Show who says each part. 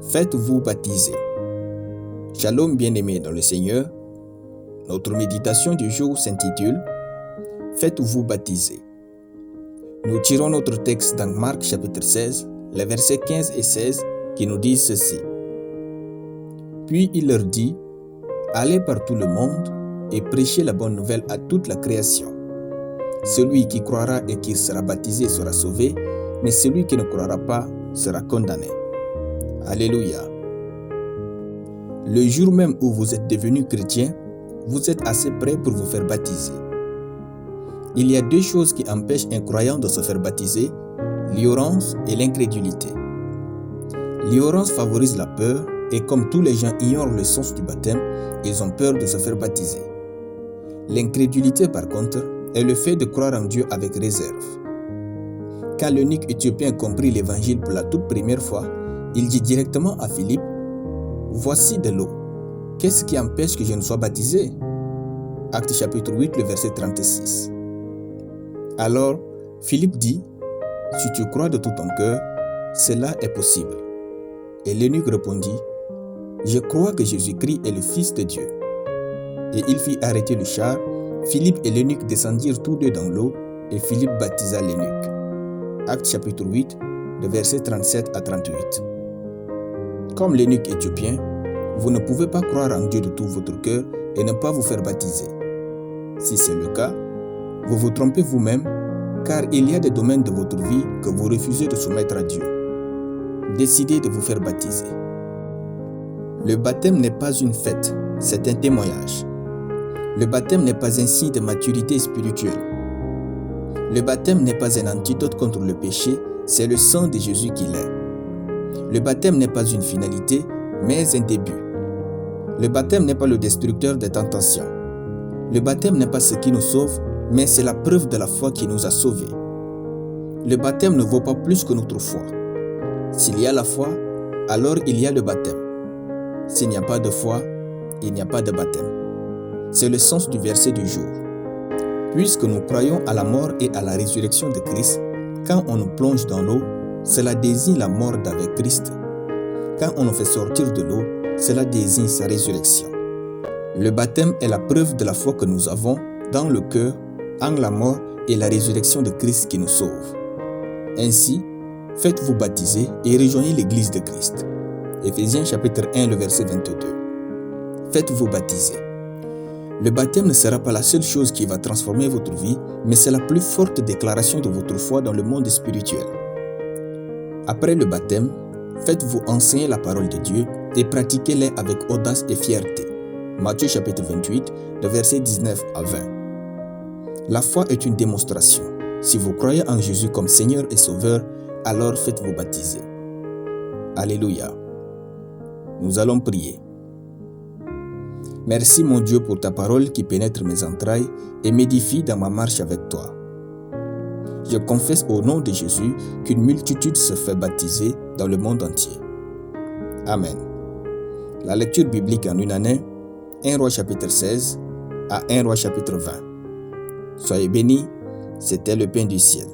Speaker 1: Faites-vous baptiser. Shalom bien-aimés dans le Seigneur. Notre méditation du jour s'intitule « Faites-vous baptiser ». Nous tirons notre texte dans Marc chapitre 16, les versets 15 et 16 qui nous disent ceci. Puis il leur dit « Allez par tout le monde et prêchez la bonne nouvelle à toute la création. Celui qui croira et qui sera baptisé sera sauvé, mais celui qui ne croira pas sera condamné. » Alléluia. Le jour même où vous êtes devenu chrétien, vous êtes assez prêt pour vous faire baptiser. Il y a deux choses qui empêchent un croyant de se faire baptiser, l'ignorance et l'incrédulité. L'ignorance favorise la peur et comme tous les gens ignorent le sens du baptême, ils ont peur de se faire baptiser. L'incrédulité par contre est le fait de croire en Dieu avec réserve. Quand l'eunuque éthiopien comprit l'évangile pour la toute première fois, il dit directement à Philippe, « Voici de l'eau. Qu'est-ce qui empêche que je ne sois baptisé ?» Actes chapitre 8, le verset 36. Alors, Philippe dit, « Si tu crois de tout ton cœur, cela est possible. » Et l'eunuque répondit, « Je crois que Jésus-Christ est le Fils de Dieu. » Et il fit arrêter le char. Philippe et l'eunuque descendirent tous deux dans l'eau, et Philippe baptisa l'eunuque. Actes chapitre 8, de versets 37 à 38. Comme l'eunuque éthiopien, vous ne pouvez pas croire en Dieu de tout votre cœur et ne pas vous faire baptiser. Si c'est le cas, vous vous trompez vous-même, car il y a des domaines de votre vie que vous refusez de soumettre à Dieu. Décidez de vous faire baptiser. Le baptême n'est pas une fête, c'est un témoignage. Le baptême n'est pas un signe de maturité spirituelle. Le baptême n'est pas un antidote contre le péché, c'est le sang de Jésus qui l'est. Le baptême n'est pas une finalité, mais un début. Le baptême n'est pas le destructeur des tentations. Le baptême n'est pas ce qui nous sauve, mais c'est la preuve de la foi qui nous a sauvés. Le baptême ne vaut pas plus que notre foi. S'il y a la foi, alors il y a le baptême. S'il n'y a pas de foi, il n'y a pas de baptême. C'est le sens du verset du jour. Puisque nous croyons à la mort et à la résurrection de Christ, quand on nous plonge dans l'eau, cela désigne la mort d'avec Christ. Quand on nous fait sortir de l'eau, cela désigne sa résurrection. Le baptême est la preuve de la foi que nous avons dans le cœur en la mort et la résurrection de Christ qui nous sauve. Ainsi, faites-vous baptiser et rejoignez l'Église de Christ. Éphésiens chapitre 1, le verset 22. Faites-vous baptiser. Le baptême ne sera pas la seule chose qui va transformer votre vie, mais c'est la plus forte déclaration de votre foi dans le monde spirituel. Après le baptême, faites-vous enseigner la parole de Dieu et pratiquez-la avec audace et fierté. Matthieu chapitre 28, de versets 19 à 20. La foi est une démonstration. Si vous croyez en Jésus comme Seigneur et Sauveur, alors faites-vous baptiser. Alléluia. Nous allons prier. Merci mon Dieu pour ta parole qui pénètre mes entrailles et m'édifie dans ma marche avec toi. Je confesse au nom de Jésus qu'une multitude se fait baptiser dans le monde entier. Amen. La lecture biblique en une année, 1 Roi chapitre 16 à 1 Roi chapitre 20. Soyez bénis, c'était le pain du ciel.